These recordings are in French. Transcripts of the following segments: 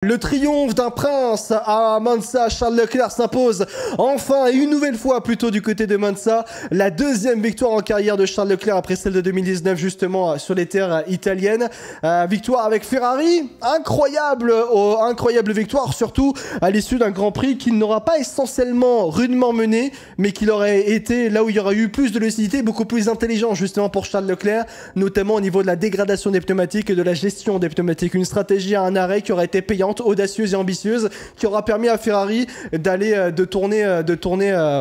Le triomphe d'un prince à Monza, Charles Leclerc s'impose enfin et une nouvelle fois plutôt du côté de Monza. La deuxième victoire en carrière de Charles Leclerc après celle de 2019 justement sur les terres italiennes. Victoire avec Ferrari, incroyable victoire, surtout à l'issue d'un Grand Prix qui n'aura pas essentiellement rudement mené, mais qui aurait été là où il y aurait eu plus de lucidité, beaucoup plus intelligent justement pour Charles Leclerc, notamment au niveau de la dégradation des pneumatiques et de la gestion des pneumatiques. Une stratégie à un arrêt qui aurait été payante, audacieuse et ambitieuse, qui aura permis à Ferrari d'aller de tourner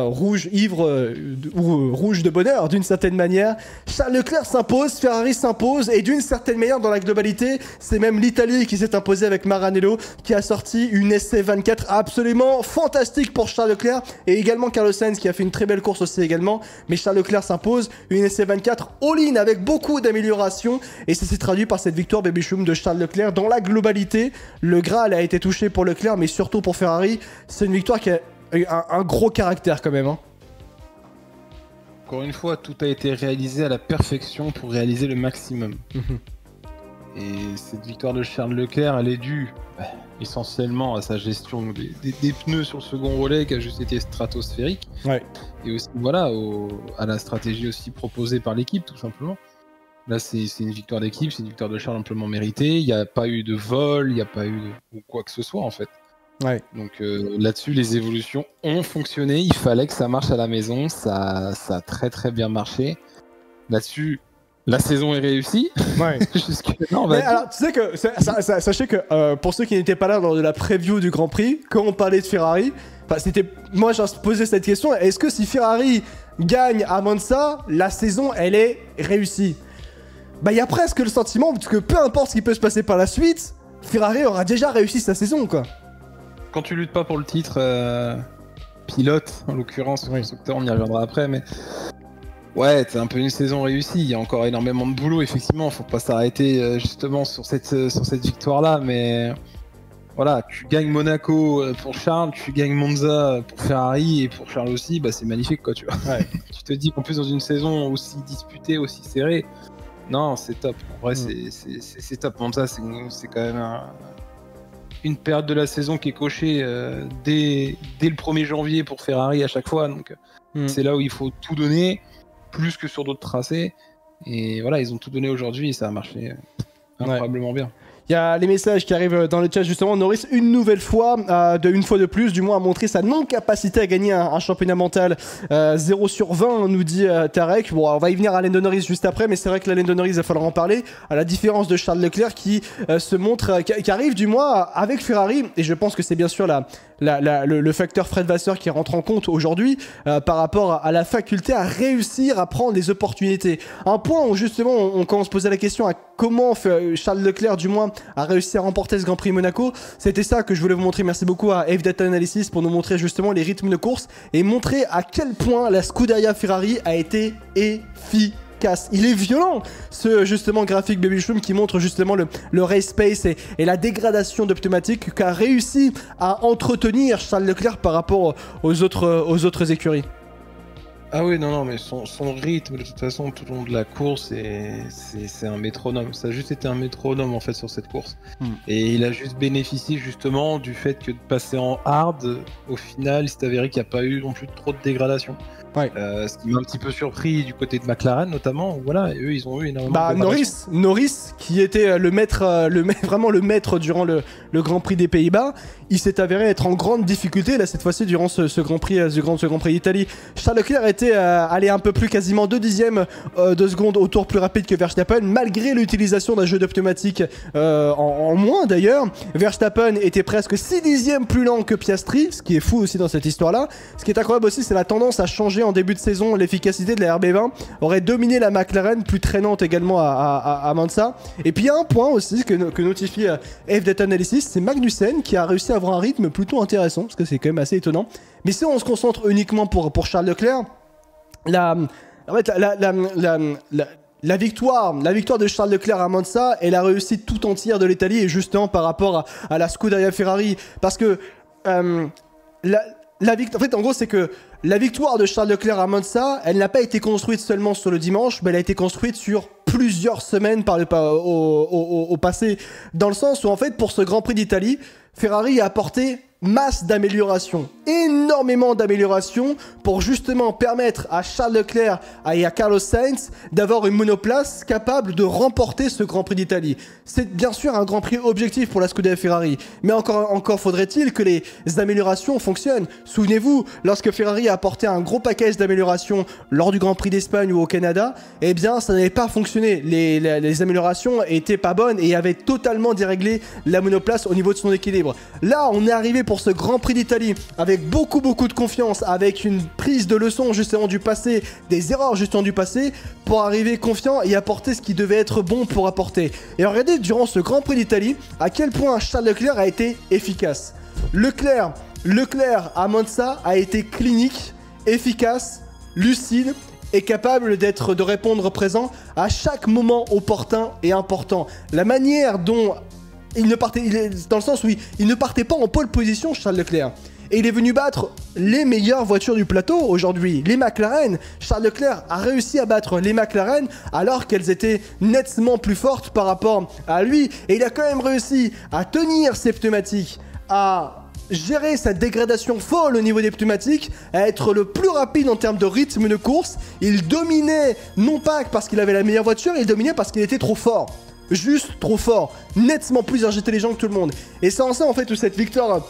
rouge ivre ou rouge de bonheur d'une certaine manière. Charles Leclerc s'impose, Ferrari s'impose et d'une certaine manière dans la globalité c'est même l'Italie qui s'est imposée avec Maranello qui a sorti une SC24 absolument fantastique pour Charles Leclerc et également Carlos Sainz qui a fait une très belle course aussi également, mais Charles Leclerc s'impose, une SC24 all-in avec beaucoup d'améliorations et ça s'est traduit par cette victoire baby choum de Charles Leclerc. Dans la globalité, le Graal a été touché pour Leclerc, mais surtout pour Ferrari. C'est une victoire qui a un gros caractère quand même. Hein. Encore une fois, tout a été réalisé à la perfection pour réaliser le maximum. Et cette victoire de Charles Leclerc, elle est due essentiellement à sa gestion des pneus sur le second relais qui a juste été stratosphérique. Ouais. Et aussi voilà, à la stratégie aussi proposée par l'équipe tout simplement. Là, c'est une victoire d'équipe, c'est une victoire de Charles amplement méritée. Il n'y a pas eu de vol, il n'y a pas eu ou quoi que ce soit en fait. Ouais. Donc là-dessus, les évolutions ont fonctionné. Il fallait que ça marche à la maison. Ça a très très bien marché. Là-dessus, la saison est réussie. Ouais. Non, mais alors, tu sais que, sachez que pour ceux qui n'étaient pas là lors de la preview du Grand Prix, quand on parlait de Ferrari, moi j'ai posé cette question, est-ce que si Ferrari gagne à Monza, la saison elle est réussie? Bah, il y a presque le sentiment que peu importe ce qui peut se passer par la suite, Ferrari aura déjà réussi sa saison, quoi. Quand tu luttes pas pour le titre pilote, en l'occurrence, constructeur, on y reviendra après, mais ouais, c'est un peu une saison réussie. Il y a encore énormément de boulot, effectivement. Faut pas s'arrêter justement sur cette victoire-là, mais voilà, tu gagnes Monaco pour Charles, tu gagnes Monza pour Ferrari et pour Charles aussi, bah c'est magnifique, quoi, tu vois. Ouais. Tu te dis qu'en plus dans une saison aussi disputée, aussi serrée. Non, c'est top. En vrai, c'est top. Monza, c'est quand même une période de la saison qui est cochée dès le 1er janvier pour Ferrari à chaque fois. Donc, c'est là où il faut tout donner, plus que sur d'autres tracés. Et voilà, ils ont tout donné aujourd'hui et ça a marché incroyablement bien. Il y a les messages qui arrivent dans le chat justement. Norris, une nouvelle fois, une fois de plus, du moins, a montré sa non-capacité à gagner un championnat mental. 0 sur 20, nous dit Tarek. Bon, on va y venir à Lando Norris juste après, mais c'est vrai que la Lando Norris, il va falloir en parler. À la différence de Charles Leclerc qui se montre, qui arrive du moins avec Ferrari, et je pense que c'est bien sûr le facteur Fred Vasseur qui rentre en compte aujourd'hui par rapport à la faculté à réussir à prendre les opportunités. Un point où justement on commence à se poser la question à comment Charles Leclerc du moins a réussi à remporter ce Grand Prix Monaco. C'était ça que je voulais vous montrer. Merci beaucoup à F-Data Analysis pour nous montrer justement les rythmes de course et montrer à quel point la Scuderia Ferrari a été efficace. Il est violent ce justement graphique baby choum qui montre justement le race pace et la dégradation de pneumatiques qu'a réussi à entretenir Charles Leclerc par rapport aux autres écuries. Ah oui, non, mais son rythme, de toute façon, tout au long de la course, c'est un métronome. Ça a juste été un métronome, en fait, sur cette course. Et il a juste bénéficié, justement, du fait que de passer en hard, au final, il s'est avéré qu'il n'y a pas eu non plus trop de dégradation. Ouais. Ce qui m'a un petit peu surpris du côté de McLaren, notamment. Voilà, et eux, ils ont eu énormément de Norris, qui était vraiment le maître durant le Grand Prix des Pays-Bas, il s'est avéré être en grande difficulté, là, cette fois-ci, durant ce Grand Prix d'Italie. Charles Leclerc était allé un peu plus, quasiment 2 dixièmes de seconde au tour plus rapide que Verstappen, malgré l'utilisation d'un jeu de pneumatiques en moins d'ailleurs. Verstappen était presque 6 dixièmes plus lent que Piastri, ce qui est fou aussi dans cette histoire-là. Ce qui est incroyable aussi, c'est la tendance à changer en début de saison. L'efficacité de la RB20 aurait dominé la McLaren, plus traînante également à Monza. Et puis il y a un point aussi que notifie F-Data Analysis, c'est Magnussen qui a réussi à avoir un rythme plutôt intéressant, parce que c'est quand même assez étonnant. Mais si on se concentre uniquement pour Charles Leclerc, la victoire de Charles Leclerc à Monza est la réussite tout entière de l'Italie et justement par rapport à la Scuderia Ferrari, parce que en fait, en gros, c'est que la victoire de Charles Leclerc à Monza, elle n'a pas été construite seulement sur le dimanche, mais elle a été construite sur plusieurs semaines au passé, dans le sens où en fait pour ce Grand Prix d'Italie, Ferrari a apporté masse d'améliorations, énormément d'améliorations pour justement permettre à Charles Leclerc et à Carlos Sainz d'avoir une monoplace capable de remporter ce Grand Prix d'Italie. C'est bien sûr un Grand Prix objectif pour la Scuderia Ferrari, mais encore faudrait-il que les améliorations fonctionnent. Souvenez-vous, lorsque Ferrari a apporté un gros package d'améliorations lors du Grand Prix d'Espagne ou au Canada, eh bien ça n'avait pas fonctionné. Les améliorations étaient pas bonnes et avaient totalement déréglé la monoplace au niveau de son équilibre. Là, on est arrivé pour ce Grand Prix d'Italie avec beaucoup de confiance, avec une prise de leçon justement du passé, des erreurs justement du passé, pour arriver confiant et apporter ce qui devait être bon pour apporter. Et regardez durant ce Grand Prix d'Italie à quel point Charles Leclerc a été efficace. Leclerc à Monza a été clinique, efficace, lucide et capable de répondre présent à chaque moment opportun et important. La manière dont il ne partait pas en pole position, Charles Leclerc. Et il est venu battre les meilleures voitures du plateau aujourd'hui, les McLaren. Charles Leclerc a réussi à battre les McLaren alors qu'elles étaient nettement plus fortes par rapport à lui. Et il a quand même réussi à tenir ses pneumatiques, à gérer sa dégradation folle au niveau des pneumatiques, à être le plus rapide en termes de rythme de course. Il dominait, non pas parce qu'il avait la meilleure voiture, il dominait parce qu'il était trop fort. Juste trop fort, nettement plus intelligent que tout le monde. Et c'est en ça en fait où cette victoire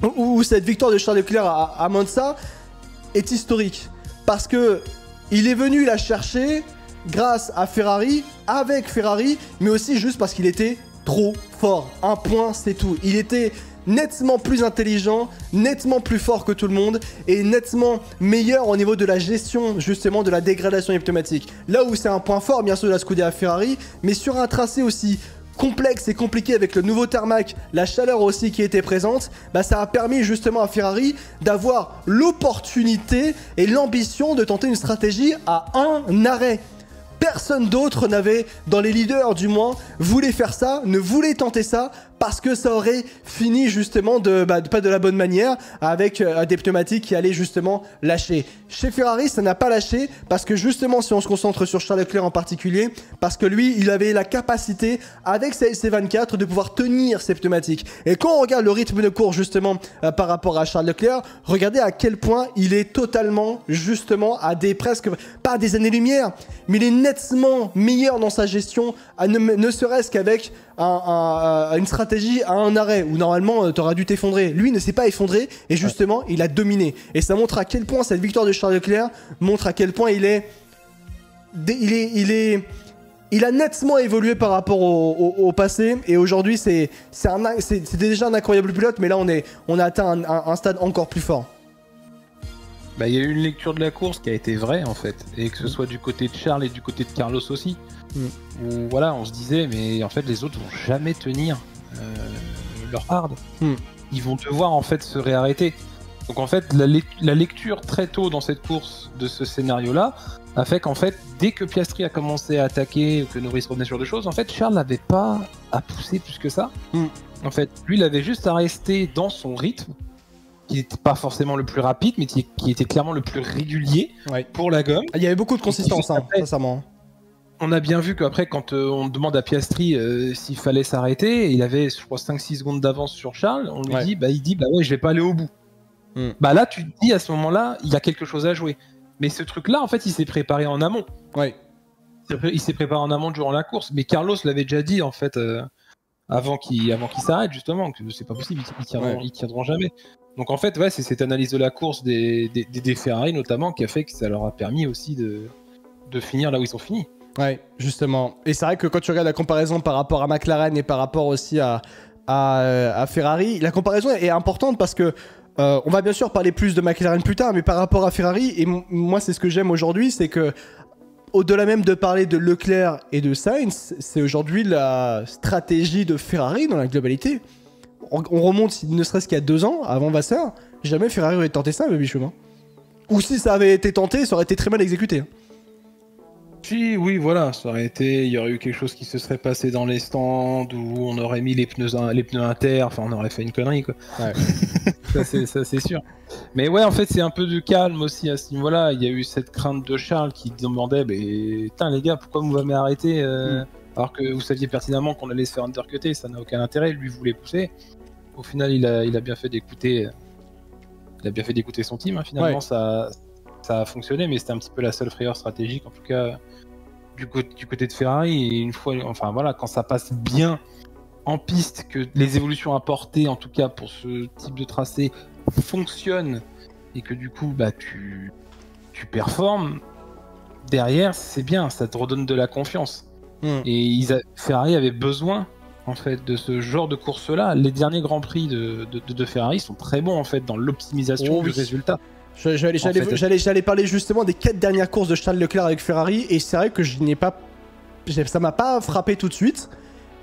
de Charles Leclerc à Monza est historique. Parce que il est venu la chercher grâce à Ferrari, avec Ferrari, mais aussi juste parce qu'il était trop fort. Un point, c'est tout. Il était nettement plus intelligent, nettement plus fort que tout le monde et nettement meilleur au niveau de la gestion justement de la dégradation des pneumatiques. Là où c'est un point fort bien sûr de la Scuderia Ferrari, mais sur un tracé aussi complexe et compliqué avec le nouveau tarmac, la chaleur aussi qui était présente, ça a permis justement à Ferrari d'avoir l'opportunité et l'ambition de tenter une stratégie à un arrêt. Personne d'autre n'avait, dans les leaders du moins, voulait faire ça, ne voulait tenter ça, parce que ça aurait fini justement pas de la bonne manière, avec des pneumatiques qui allaient justement lâcher. Chez Ferrari, ça n'a pas lâché, parce que justement, si on se concentre sur Charles Leclerc en particulier, parce que lui, il avait la capacité, avec sa SC24, de pouvoir tenir ses pneumatiques. Et quand on regarde le rythme de course justement par rapport à Charles Leclerc, regardez à quel point il est totalement, justement, à des presque, pas des années-lumière, mais il est nettement meilleur dans sa gestion, ne serait-ce qu'avec une stratégie à un arrêt où normalement t'aurais dû t'effondrer. Lui ne s'est pas effondré et justement il a dominé. Et ça montre à quel point cette victoire de Charles Leclerc montre à quel point il a nettement évolué par rapport au passé. Et aujourd'hui c'était déjà un incroyable pilote, mais là on a atteint un stade encore plus fort. Il y a eu une lecture de la course qui a été vraie en fait, et que ce soit du côté de Charles et du côté de Carlos aussi, où voilà, on se disait mais en fait les autres vont jamais tenir leur hard, ils vont devoir en fait se réarrêter. Donc en fait la lecture très tôt dans cette course de ce scénario-là a fait qu'en fait dès que Piastri a commencé à attaquer ou que Norris revenait sur des choses, en fait Charles n'avait pas à pousser plus que ça. En fait lui il avait juste à rester dans son rythme, qui n'était pas forcément le plus rapide, mais qui était clairement le plus régulier pour la gomme. Il y avait beaucoup de consistance, sincèrement. On a bien vu qu'après, quand on demande à Piastri s'il fallait s'arrêter, il avait, je crois, 5-6 secondes d'avance sur Charles, on lui dit, il dit, ouais, je vais pas aller au bout. Là, tu te dis, à ce moment-là, il y a quelque chose à jouer. Mais ce truc-là, en fait, il s'est préparé en amont. Il s'est préparé en amont durant la course. Mais Carlos l'avait déjà dit, en fait, avant qu'il s'arrête, justement, que c'est pas possible, ils tiendront jamais. Donc en fait, c'est cette analyse de la course des Ferrari notamment qui a fait que ça leur a permis aussi de finir là où ils sont finis. Ouais, justement. Et c'est vrai que quand tu regardes la comparaison par rapport à McLaren et par rapport aussi à Ferrari, la comparaison est importante parce que on va bien sûr parler plus de McLaren plus tard, mais par rapport à Ferrari, et moi c'est ce que j'aime aujourd'hui, c'est que au-delà même de parler de Leclerc et de Sainz, c'est aujourd'hui la stratégie de Ferrari dans la globalité. On remonte ne serait-ce qu'il y a 2 ans, avant Vasseur, jamais Ferrari aurait tenté ça, Bichou. Ou si ça avait été tenté, ça aurait été très mal exécuté. Si, oui, voilà, il y aurait eu quelque chose qui se serait passé dans les stands, où on aurait mis les pneus inter, enfin on aurait fait une connerie, quoi. Ça c'est sûr. Mais ouais, en fait, c'est un peu de calme aussi à ce niveau-là. Il y a eu cette crainte de Charles qui demandait, putain les gars, pourquoi vous m'avez arrêté alors que vous saviez pertinemment qu'on allait se faire undercuter, ça n'a aucun intérêt, lui voulait pousser. Au final, il a bien fait d'écouter son team. Hein. Finalement, ça a fonctionné, mais c'était un petit peu la seule frayeur stratégique, en tout cas du côté de Ferrari. Et une fois, enfin voilà, quand ça passe bien en piste, que les évolutions apportées, en tout cas pour ce type de tracé, fonctionnent et que du coup, bah tu performes. Derrière, c'est bien, ça te redonne de la confiance. Et Ferrari avait besoin en fait de ce genre de course-là. Les derniers grands prix de Ferrari sont très bons en fait dans l'optimisation du résultat. J'allais parler justement des 4 dernières courses de Charles Leclerc avec Ferrari, et c'est vrai que ça m'a pas frappé tout de suite.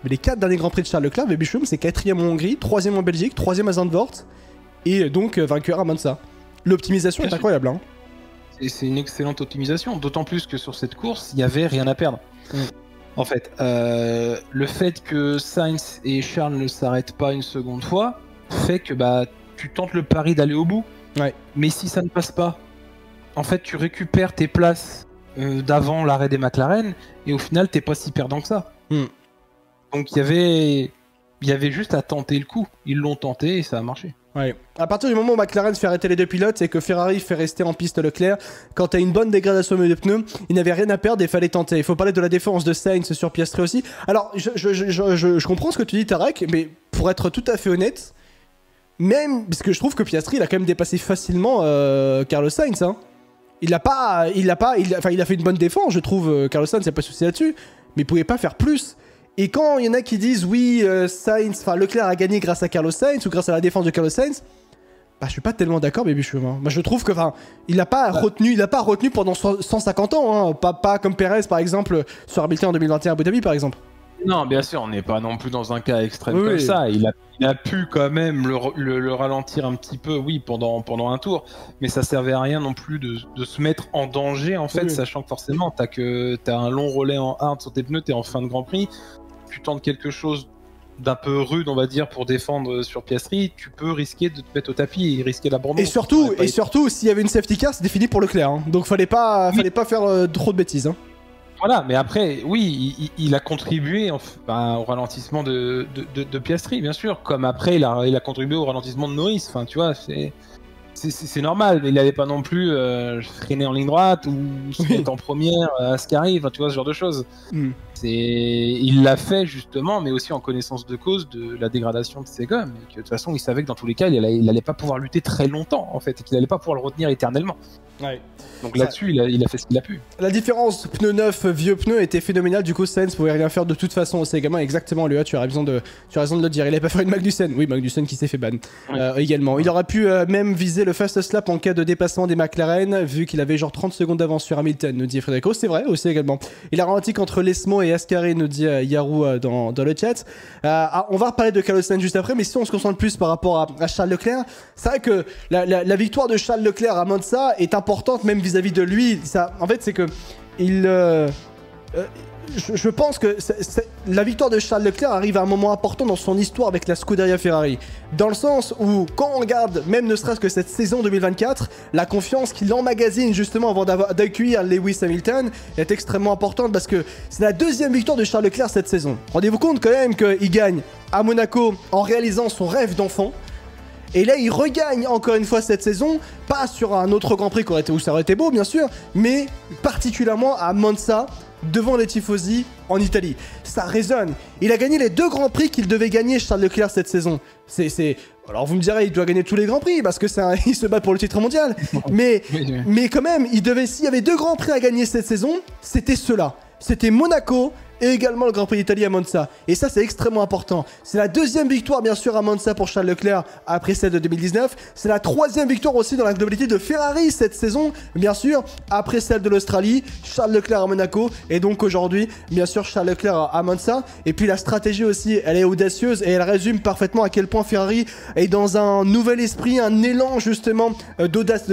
Mais les 4 derniers grands prix de Charles Leclerc, Baby Shum, c'est 4ème en Hongrie, 3ème en Belgique, 3ème à Zandvoort, et donc vainqueur à Monza. L'optimisation est incroyable. Hein. C'est une excellente optimisation, d'autant plus que sur cette course, il n'y avait rien à perdre. En fait, le fait que Sainz et Charles ne s'arrêtent pas une seconde fois fait que bah, tu tentes le pari d'aller au bout. Ouais. Mais si ça ne passe pas, en fait, tu récupères tes places d'avant l'arrêt des McLaren et au final, t'es pas si perdant que ça. Donc il y avait juste à tenter le coup. Ils l'ont tenté et ça a marché. Ouais. À partir du moment où McLaren fait arrêter les 2 pilotes et que Ferrari fait rester en piste Leclerc, quand t'as une bonne dégradation des pneus, il n'avait rien à perdre et il fallait tenter. Il faut parler de la défense de Sainz sur Piastri aussi. Alors, je comprends ce que tu dis, Tarek, mais pour être tout à fait honnête, même parce que je trouve que Piastri il a quand même dépassé facilement Carlos Sainz. Hein. Il a fait une bonne défense, je trouve. Carlos Sainz, il n'y a pas de souci là-dessus, mais il pouvait pas faire plus. Et quand il y en a qui disent oui, Leclerc a gagné grâce à Carlos Sainz ou grâce à la défense de Carlos Sainz, bah je suis pas tellement d'accord, Baby Chum. Hein. Bah, je trouve que il a pas retenu pendant 150 ans, hein. Pas comme Perez par exemple sur Hamilton en 2021 à Abu Dhabi par exemple. Non, bien sûr, on n'est pas non plus dans un cas extrême comme ça. Il a pu quand même le ralentir un petit peu, oui, pendant un tour, mais ça servait à rien non plus de se mettre en danger en fait, sachant que forcément t'as un long relais en hard sur tes pneus, t'es en fin de Grand Prix. Tu tentes quelque chose d'un peu rude, on va dire, pour défendre sur Piastri, tu peux risquer de te mettre au tapis et risquer l'abandon. Et surtout, s'il y avait une safety car, c'était fini pour Leclerc. Hein. Donc fallait pas faire trop de bêtises. Hein. Voilà, mais après, oui, il a contribué au ralentissement de Piastri, bien sûr. Comme après, il a contribué au ralentissement de Norris. Enfin, tu vois, c'est normal, mais il n'allait pas non plus freiner en ligne droite ou se mettre en première à ce qui arrive, tu vois, ce genre de choses. Il l'a fait justement, mais aussi en connaissance de cause de la dégradation de ses gommes. Et que de toute façon, il savait que dans tous les cas, il allait pas pouvoir lutter très longtemps, en fait, et qu'il allait pas pouvoir le retenir éternellement. Ouais. Donc là-dessus, il a fait ce qu'il a pu. La différence pneu neuf, vieux pneu était phénoménale. Du coup, Sainz pouvait rien faire de toute façon aussi également. Exactement, Léa, tu as raison de le dire. Il avait pas fait une Magnussen. Oui, Magnussen qui s'est fait ban également. Il aurait pu même viser le fast lap en cas de dépassement des McLaren, vu qu'il avait genre 30 secondes d'avance sur Hamilton, nous dit Frédérico. C'est vrai aussi également. Il a ralenti contre Lesmo et Ascari, nous dit Yarou dans le chat. On va reparler de Carlos Sainz juste après, mais si on se concentre plus par rapport à Charles Leclerc, c'est vrai que la victoire de Charles Leclerc à Monza est importante même vis-à-vis de lui. En fait, c'est que je pense que la victoire de Charles Leclerc arrive à un moment important dans son histoire avec la Scuderia Ferrari. Dans le sens où, quand on regarde, même ne serait-ce que cette saison 2024, la confiance qu'il emmagasine justement avant d'accueillir Lewis Hamilton est extrêmement importante parce que c'est la 2e victoire de Charles Leclerc cette saison. Rendez-vous compte quand même qu'il gagne à Monaco en réalisant son rêve d'enfant. Et là, il regagne encore une fois cette saison, pas sur un autre Grand Prix où ça aurait été beau, bien sûr, mais particulièrement à Monza, devant les tifosi en Italie. Ça résonne. Il a gagné les 2 Grands Prix qu'il devait gagner, Charles Leclerc, cette saison. Alors vous me direz, il doit gagner tous les Grands Prix parce que il se bat pour le titre mondial. Mais quand même, s'il y avait 2 Grands Prix à gagner cette saison, c'était ceux-là. C'était Monaco et également le Grand Prix d'Italie à Monza. Et ça, c'est extrêmement important. C'est la 2e victoire, bien sûr, à Monza pour Charles Leclerc après celle de 2019. C'est la 3e victoire aussi dans la globalité de Ferrari cette saison, bien sûr, après celle de l'Australie. Charles Leclerc à Monaco. Et donc aujourd'hui, bien sûr, Charles Leclerc à Monza. Et puis la stratégie aussi, elle est audacieuse et elle résume parfaitement à quel point Ferrari est dans un nouvel esprit, un élan justement d'audace,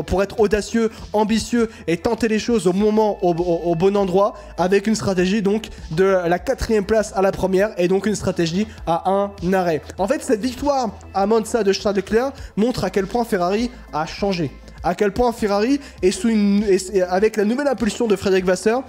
pour être audacieux, ambitieux et tenter les choses au bon endroit, avec une stratégie donc de la 4e place à la première et donc une stratégie à un arrêt. En fait, cette victoire à Monza de Charles Leclerc montre à quel point Ferrari a changé, à quel point Ferrari est avec la nouvelle impulsion de Frédéric Vasseur,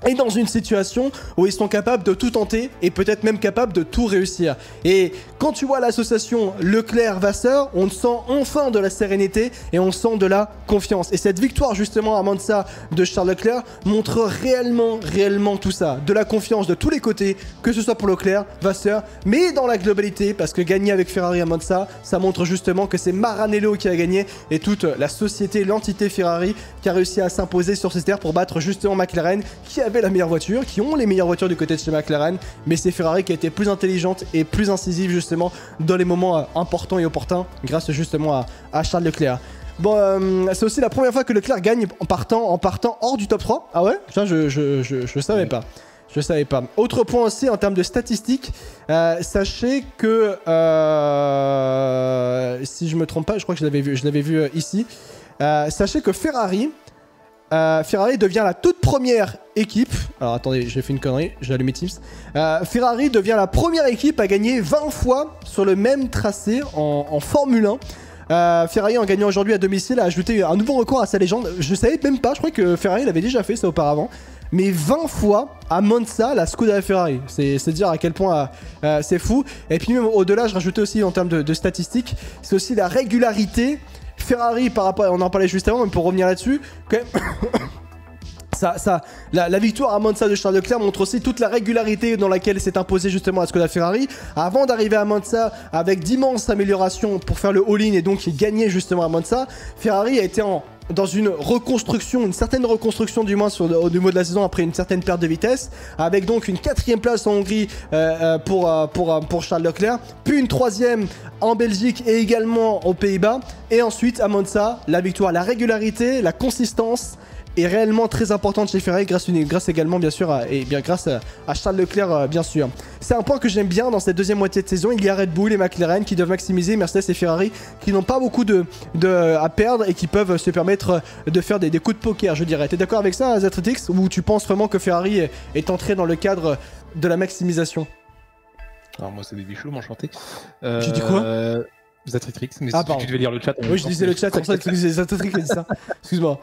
et dans une situation où ils sont capables de tout tenter et peut-être même capables de tout réussir. Et quand tu vois l'association Leclerc-Vasseur, on sent enfin de la sérénité et on sent de la confiance. Et cette victoire justement à Monza de Charles Leclerc montre réellement tout ça. De la confiance de tous les côtés, que ce soit pour Leclerc, Vasseur, mais dans la globalité, parce que gagner avec Ferrari à Monza, ça montre justement que c'est Maranello qui a gagné et toute la société, l'entité Ferrari qui a réussi à s'imposer sur ces terres pour battre justement McLaren qui avait la meilleure voiture, qui ont les meilleures voitures du côté de chez McLaren, mais c'est Ferrari qui a été plus intelligente et plus incisive justement dans les moments importants et opportuns grâce justement à Charles Leclerc. Bon, c'est aussi la première fois que Leclerc gagne en partant hors du top 3. Ah ouais? Ça, je savais pas. Je savais pas. Autre point aussi en termes de statistiques, sachez que si je me trompe pas, je crois que je l'avais vu ici. Sachez que Ferrari devient la toute première équipe. Alors attendez, j'ai fait une connerie, j'ai allumé Teams. Ferrari devient la première équipe à gagner 20 fois sur le même tracé en Formule 1. Ferrari, en gagnant aujourd'hui à domicile, a ajouté un nouveau record à sa légende. Je savais même pas, je crois que Ferrari l'avait déjà fait ça auparavant. Mais 20 fois à Monza, la Scuderia Ferrari. C'est dire à quel point c'est fou. Et puis même au-delà, je rajoutais aussi en termes de statistiques, c'est aussi la régularité. Ferrari, par rapport, on en parlait juste avant, mais pour revenir là-dessus, quand même, la victoire à Monza de Charles Leclerc montre aussi toute la régularité dans laquelle s'est imposée justement la Scuderia Ferrari. Avant d'arriver à Monza avec d'immenses améliorations pour faire le all-in et donc gagner justement à Monza, Ferrari a été dans une reconstruction, une certaine reconstruction du moins au niveau de la saison après une certaine perte de vitesse, avec donc une 4e place en Hongrie pour Charles Leclerc, puis une 3e en Belgique et également aux Pays-Bas, et ensuite à Monza, la victoire, la régularité, la consistance est réellement très importante chez Ferrari grâce également bien sûr grâce à Charles Leclerc bien sûr. C'est un point que j'aime bien dans cette deuxième moitié de saison. Il y a Red Bull et McLaren qui doivent maximiser, Mercedes et Ferrari qui n'ont pas beaucoup à perdre et qui peuvent se permettre de faire des coups de poker, je dirais. T'es d'accord avec ça, Zatritix, ou tu penses vraiment que Ferrari est entré dans le cadre de la maximisation? Alors moi c'est Baby Chou, enchanté. J'ai dit quoi? Zatritrix, mais tu devais lire le chat. Oui, je disais le chat, c'est pour ça que tu disais Zatritrix, c'est ça. Excuse-moi.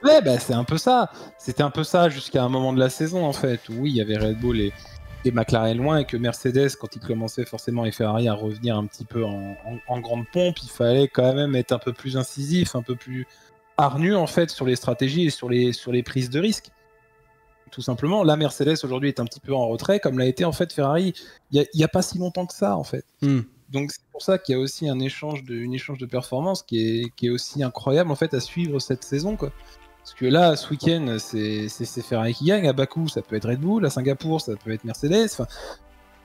Ouais, bah c'est un peu ça. C'était un peu ça jusqu'à un moment de la saison en fait, où oui, il y avait Red Bull et McLaren loin, et que Mercedes, quand ils commençaient forcément et Ferrari à revenir un petit peu en grande pompe, il fallait quand même être un peu plus incisif, un peu plus hargneux en fait sur les stratégies et sur les prises de risques. Tout simplement, la Mercedes aujourd'hui est un petit peu en retrait, comme l'a été en fait Ferrari il y a pas si longtemps que ça en fait. Donc c'est pour ça qu'il y a aussi une échange de performance qui est aussi incroyable en fait à suivre cette saison quoi. Parce que là, ce week-end, c'est Ferrari qui gagne. À Bakou, ça peut être Red Bull. À Singapour, ça peut être Mercedes. Enfin,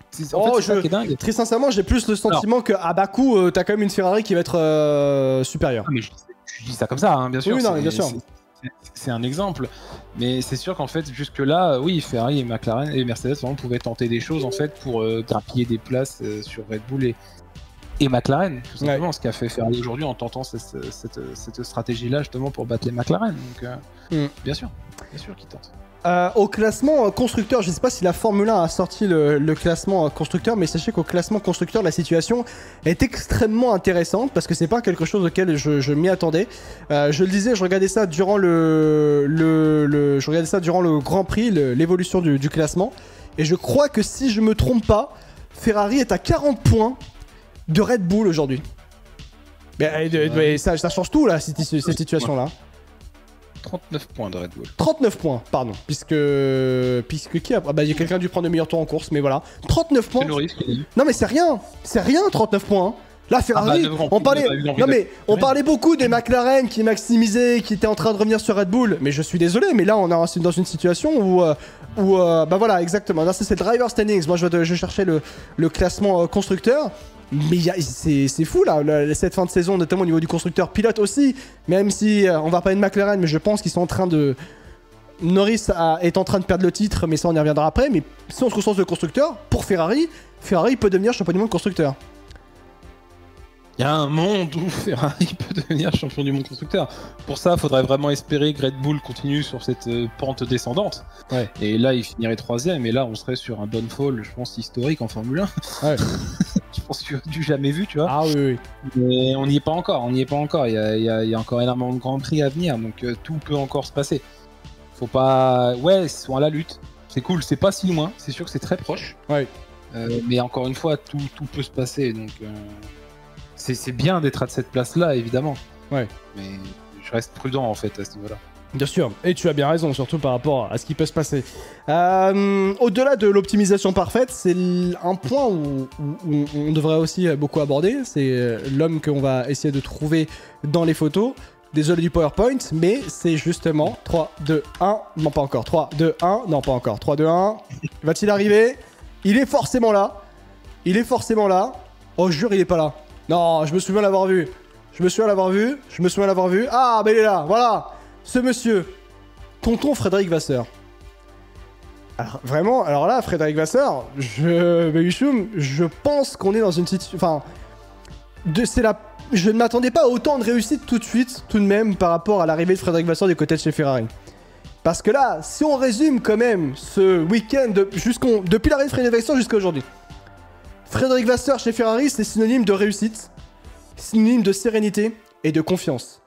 c'est ça qui est dingue. Très sincèrement, j'ai plus le sentiment qu'à Bakou, t'as quand même une Ferrari qui va être supérieure. Mais je dis ça comme ça, hein, bien sûr. Oui, non, bien sûr. C'est un exemple. Mais c'est sûr qu'en fait, jusque-là, oui, Ferrari et McLaren et Mercedes pouvaient tenter des choses en fait pour grappiller des places sur Red Bull et McLaren, tout simplement, ce qu'a fait Ferrari aujourd'hui en tentant cette stratégie-là justement pour battre les McLaren. Donc, bien sûr qu'ils tentent. Au classement constructeur, je ne sais pas si la Formule 1 a sorti le classement constructeur, mais sachez qu'au classement constructeur, la situation est extrêmement intéressante parce que c'est pas quelque chose auquel je m'y attendais. Je le disais, je regardais ça durant le Grand Prix, l'évolution du classement, et je crois que si je me trompe pas, Ferrari est à 40 points de Red Bull aujourd'hui. Mais ça change tout là, cette situation-là. 39 points de Red Bull. 39 points, pardon. Puisque qui a... il y a quelqu'un dû prendre le meilleur tour en course, mais voilà. 39 points. Non mais c'est rien. C'est rien, 39 points. Hein. Là, Ferrari, on parlait beaucoup des McLaren qui maximisaient, qui étaient en train de revenir sur Red Bull. Mais je suis désolé, mais là, on est dans une situation où voilà, exactement. Là, c'est le driver standings. Moi, je cherchais le classement constructeur. Mais c'est fou là, cette fin de saison, notamment au niveau du constructeur pilote aussi. Même si on va parler de McLaren, mais je pense qu'ils sont en train de. Norris est en train de perdre le titre, mais ça on y reviendra après. Mais si on se concentre sur le constructeur, pour Ferrari peut devenir champion du monde constructeur. Il y a un monde où Ferrari peut devenir champion du monde constructeur. Pour ça, il faudrait vraiment espérer que Red Bull continue sur cette pente descendante. Ouais. Et là, il finirait 3ème. Et là, on serait sur un downfall, je pense, historique en Formule 1. Ouais. Je pense que du jamais vu, tu vois. Ah oui. Mais on n'y est pas encore. Il y a encore énormément de grands prix à venir. Donc tout peut encore se passer. Faut pas... Ouais, ils sont à la lutte. C'est cool, c'est pas si loin, c'est sûr que c'est très proche. Ouais. Mais encore une fois, tout peut se passer, donc c'est bien d'être à cette place-là, évidemment. Ouais. Mais je reste prudent, en fait, à ce niveau-là. Bien sûr, et tu as bien raison, surtout par rapport à ce qui peut se passer. Au-delà de l'optimisation parfaite, c'est un point où on devrait aussi beaucoup aborder, c'est l'homme qu'on va essayer de trouver dans les photos. Désolé du PowerPoint, mais c'est justement 3, 2, 1, non pas encore, 3, 2, 1, non pas encore, 3, 2, 1, va-t-il arriver? Il est forcément là, il est forcément là. Oh, je jure, il est pas là. Non, je me souviens l'avoir vu. Je me souviens l'avoir vu. Ah, bah il est là, voilà. Ce monsieur, tonton Frédéric Vasseur. Alors vraiment, alors là, Frédéric Vasseur, je pense qu'on est dans une situation... Enfin, je ne m'attendais pas à autant de réussite tout de suite, tout de même, par rapport à l'arrivée de Frédéric Vasseur du côté de chez Ferrari. Parce que là, si on résume quand même ce week-end, depuis l'arrivée de Frédéric Vasseur jusqu'à aujourd'hui, Frédéric Vasseur chez Ferrari, c'est synonyme de réussite, synonyme de sérénité et de confiance.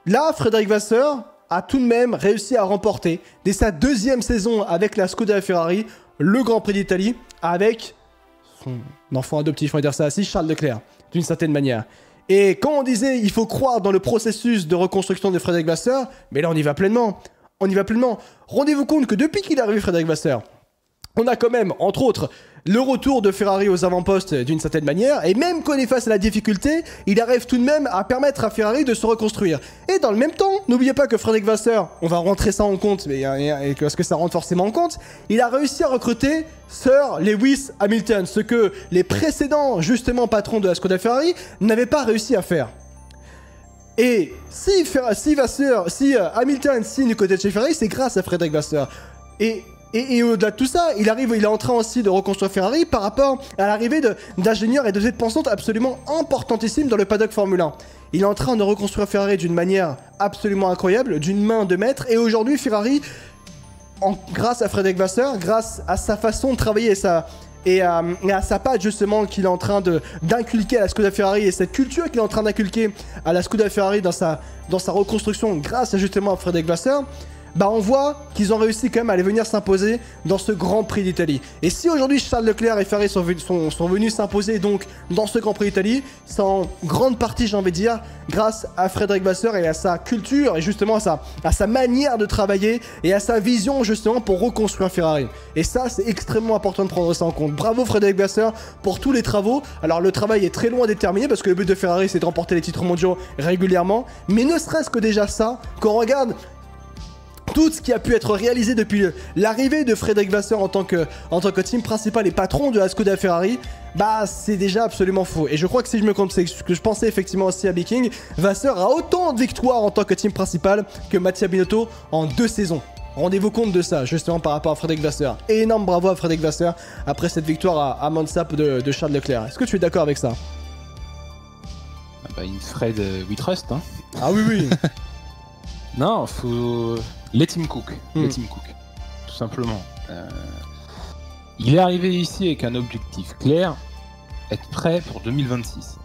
Là, Frédéric Vasseur a tout de même réussi à remporter, dès sa deuxième saison avec la Skoda Ferrari, le Grand Prix d'Italie, avec son enfant adoptif, on va dire ça ainsi, Charles Leclerc, d'une certaine manière. Et quand on disait il faut croire dans le processus de reconstruction de Frédéric Vasseur, mais là on y va pleinement. Rendez-vous compte que depuis qu'il est arrivé Frédéric Vasseur, on a quand même, entre autres, le retour de Ferrari aux avant-postes d'une certaine manière, et même quand il est face à la difficulté, il arrive tout de même à permettre à Ferrari de se reconstruire. Et dans le même temps, n'oubliez pas que Frédéric Vasseur, on va rentrer ça en compte, parce que ça rentre forcément en compte, il a réussi à recruter Sir Lewis Hamilton, ce que les précédents, justement, patrons de la Skoda Ferrari n'avaient pas réussi à faire. Et si Hamilton signe du côté de chez Ferrari, c'est grâce à Frédéric Vasseur. Et au-delà de tout ça, il est en train aussi de reconstruire Ferrari par rapport à l'arrivée d'ingénieurs et de têtes pensantes absolument importantissimes dans le paddock Formule 1. Il est en train de reconstruire Ferrari d'une manière absolument incroyable, d'une main de maître. Et aujourd'hui, Ferrari, grâce à Frédéric Vasseur, grâce à sa façon de travailler et à sa patte justement qu'il est en train d'inculquer à la Skoda Ferrari et cette culture qu'il est en train d'inculquer à la Skoda Ferrari dans sa reconstruction grâce justement à Frédéric Vasseur, bah on voit qu'ils ont réussi quand même à aller venir s'imposer dans ce Grand Prix d'Italie. Et si aujourd'hui Charles Leclerc et Ferrari sont venus s'imposer donc dans ce Grand Prix d'Italie, c'est en grande partie, j'ai envie de dire, grâce à Frédéric Vasseur et à sa culture et justement à sa manière de travailler et à sa vision justement pour reconstruire Ferrari. Et ça, c'est extrêmement important de prendre ça en compte. Bravo Frédéric Vasseur pour tous les travaux. Alors le travail est très loin d'être terminé parce que le but de Ferrari c'est de remporter les titres mondiaux régulièrement. Mais ne serait-ce que déjà ça, quand on regarde tout ce qui a pu être réalisé depuis l'arrivée de Frédéric Vasseur en tant que team principal et patron de la Skoda Ferrari, bah c'est déjà absolument faux. Et je crois que si je me compte, c'est ce que je pensais effectivement aussi à Biking, Vasseur a autant de victoires en tant que team principal que Mattia Binotto en 2 saisons. Rendez-vous compte de ça, justement par rapport à Frédéric Vasseur. Et énorme bravo à Frédéric Vasseur après cette victoire à Monza de Charles Leclerc. Est-ce que tu es d'accord avec ça? Ah bah, une Fred We Trust, hein. Ah oui, oui. Non, faut... Let him cook. Let him cook. Tout simplement. Il est arrivé ici avec un objectif clair, être prêt pour 2026.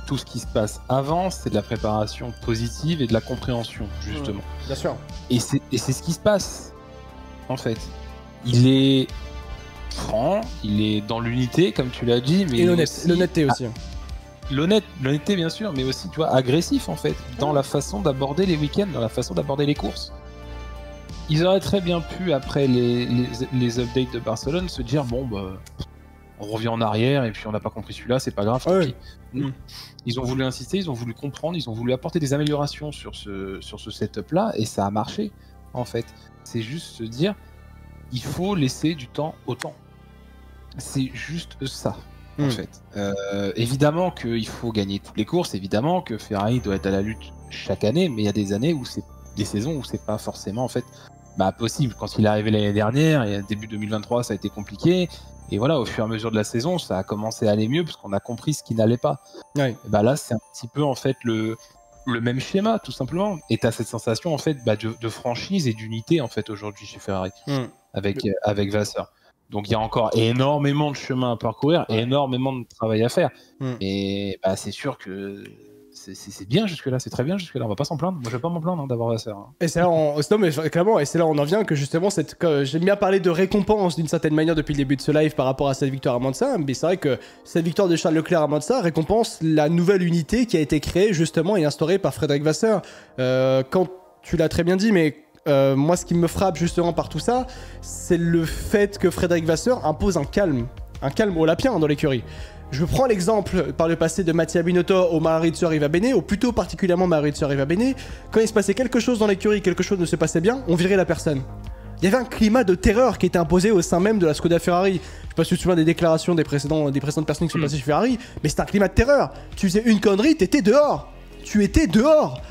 Tout ce qui se passe avant, c'est de la préparation positive et de la compréhension, justement. Bien sûr. Et c'est ce qui se passe, en fait. Il est franc, il est dans l'unité, comme tu l'as dit, mais... Et l'honnêteté aussi. L'honnêteté bien sûr, mais aussi tu vois agressif en fait dans la façon d'aborder les week-ends, dans la façon d'aborder les courses. Ils auraient très bien pu après les updates de Barcelone se dire bon bah on revient en arrière et puis on n'a pas compris celui-là, c'est pas grave. Ils ont voulu insister, ils ont voulu comprendre, ils ont voulu apporter des améliorations sur ce setup là et ça a marché en fait. C'est juste se dire il faut laisser du temps au temps. C'est juste ça. En fait. Évidemment qu'il faut gagner toutes les courses, évidemment que Ferrari doit être à la lutte chaque année, mais il y a des années où c'est des saisons où c'est pas forcément en fait possible. Quand il est arrivé l'année dernière et début 2023 ça a été compliqué et voilà au fur et à mesure de la saison ça a commencé à aller mieux parce qu'on a compris ce qui n'allait pas. Et là c'est un petit peu en fait le même schéma tout simplement et t'as cette sensation en fait de franchise et d'unité en fait aujourd'hui chez Ferrari avec Vasseur. Donc il y a encore énormément de chemin à parcourir, énormément de travail à faire. Et c'est sûr que c'est bien jusque-là, c'est très bien jusque-là. On va pas s'en plaindre. Moi, je vais pas m'en plaindre d'avoir Vasseur. Et c'est là, non, mais clairement, et c'est là on en vient que justement, j'aime bien parler de récompense d'une certaine manière depuis le début de ce live par rapport à cette victoire à Monza. Mais c'est vrai que cette victoire de Charles Leclerc à Monza récompense la nouvelle unité qui a été créée justement et instaurée par Frédéric Vasseur. Quand tu l'as très bien dit, mais moi, ce qui me frappe justement par tout ça, c'est le fait que Frédéric Vasseur impose un calme olympien dans l'écurie. Je prends l'exemple par le passé de Mattia Binotto au Maurizio Arrivabene, ou plutôt particulièrement Maurizio Arrivabene. Quand il se passait quelque chose dans l'écurie, quelque chose ne se passait bien, on virait la personne. Il y avait un climat de terreur qui était imposé au sein même de la Skoda Ferrari. Je sais pas si tu te souviens des déclarations des précédentes personnes qui sont passées chez Ferrari, mais c'était un climat de terreur. Tu faisais une connerie, t'étais dehors. Tu étais dehors.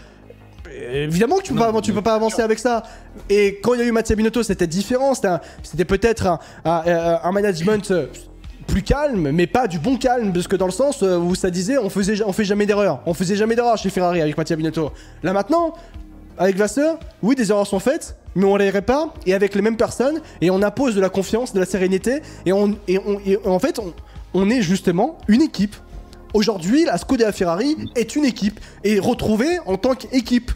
Évidemment que tu peux pas avancer avec ça. Et quand il y a eu Mattia Binotto, c'était différent. C'était peut-être un management plus calme, mais pas du bon calme, parce que dans le sens où ça disait on fait jamais d'erreur. On faisait jamais d'erreur chez Ferrari avec Mattia Binotto. Là maintenant, avec Vasseur, oui, des erreurs sont faites, mais on les répare, et avec les mêmes personnes, et on impose de la confiance, de la sérénité, et en fait, on est justement une équipe. Aujourd'hui, la Skoda Ferrari est une équipe, et retrouvée en tant qu'équipe,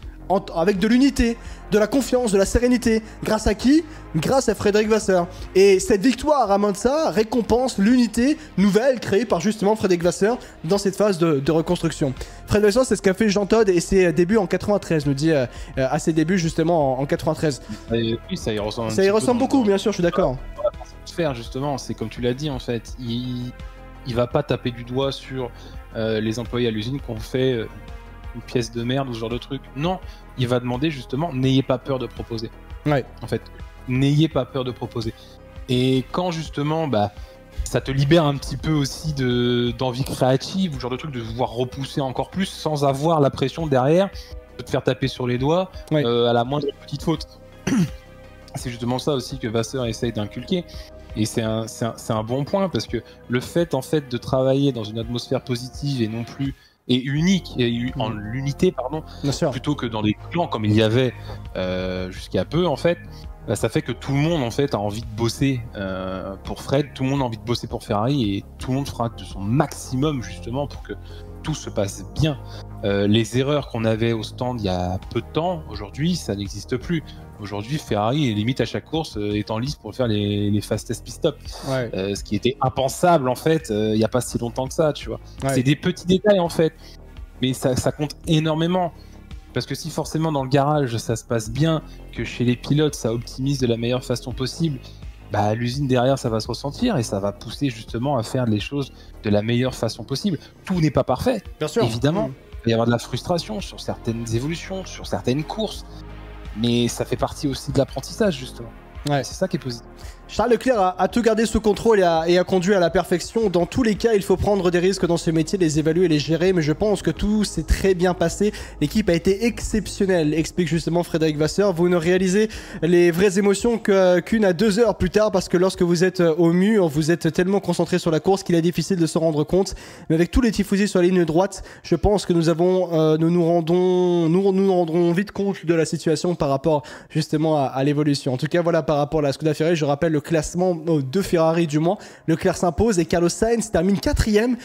avec de l'unité, de la confiance, de la sérénité. Grâce à qui? Grâce à Frédéric Vasseur. Et cette victoire à Monza récompense l'unité nouvelle créée par justement Frédéric Vasseur dans cette phase de reconstruction. Frédéric Vasseur, c'est ce qu'a fait Jean Todt et ses débuts en 93, nous dit à ses débuts justement en 93. Oui, ça y ressemble. Ça y ressemble beaucoup, bien sûr, je suis d'accord. Faire justement, c'est comme tu l'as dit en fait, il va pas taper du doigt sur les employés à l'usine qu'on fait une pièce de merde ou ce genre de truc. Non, il va demander justement, n'ayez pas peur de proposer. Ouais. En fait, n'ayez pas peur de proposer. Et quand justement, ça te libère un petit peu aussi d'envie créative ou ce genre de truc, de pouvoir repousser encore plus sans avoir la pression derrière de te faire taper sur les doigts à la moindre petite faute. C'est justement ça aussi que Vasseur essaye d'inculquer. Et c'est un bon point parce que le fait en fait de travailler dans une atmosphère positive et non plus et unique, en l'unité pardon, plutôt que dans des clans comme il y avait jusqu'à peu en fait, ça fait que tout le monde en fait a envie de bosser pour Fred, tout le monde a envie de bosser pour Ferrari et tout le monde fera de son maximum justement pour que tout se passe bien. Les erreurs qu'on avait au stand il y a peu de temps, aujourd'hui ça n'existe plus. Aujourd'hui, Ferrari est limite à chaque course est en lice pour faire les fastest pit stop. Ce qui était impensable en fait il n'y a pas si longtemps que ça, tu vois. C'est des petits détails en fait, mais ça compte énormément. Parce que si forcément dans le garage ça se passe bien, que chez les pilotes ça optimise de la meilleure façon possible, l'usine derrière ça va se ressentir et ça va pousser justement à faire les choses de la meilleure façon possible. Tout n'est pas parfait, bien sûr. Évidemment. Il va y avoir de la frustration sur certaines évolutions, sur certaines courses. Mais ça fait partie aussi de l'apprentissage, justement. C'est ça qui est positif. Charles Leclerc a tout gardé sous contrôle et a conduit à la perfection. Dans tous les cas, il faut prendre des risques dans ce métier, les évaluer et les gérer. Mais je pense que tout s'est très bien passé. L'équipe a été exceptionnelle, explique justement Frédéric Vasseur. Vous ne réalisez les vraies émotions qu'une à 2 heures plus tard, parce que lorsque vous êtes au mur, vous êtes tellement concentré sur la course qu'il est difficile de se rendre compte. Mais avec tous les tifosi sur la ligne droite, je pense que nous nous rendrons vite compte de la situation par rapport justement à l'évolution. En tout cas, voilà, par rapport à la Skoda Ferrari, je rappelle le classement de Ferrari du moins. Leclerc s'impose et Carlos Sainz termine 4ème.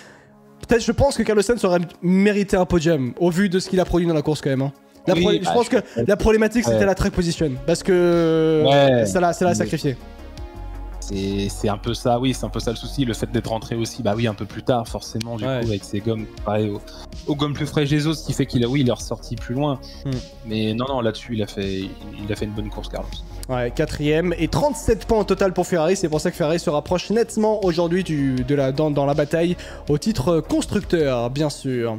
Peut-être, je pense que Carlos Sainz aurait mérité un podium au vu de ce qu'il a produit dans la course quand même. Je pense que la problématique c'était la track position parce que ça l'a sacrifié. C'est un peu ça, oui, c'est un peu ça le souci, le fait d'être rentré aussi, un peu plus tard forcément du coup avec ses gommes pareil aux gommes plus fraîches des autres, ce qui fait qu'il est ressorti plus loin. Mais non, là-dessus il a fait une bonne course Carlos. 4ème et 37 points au total pour Ferrari. C'est pour ça que Ferrari se rapproche nettement aujourd'hui dans la bataille au titre constructeur, bien sûr.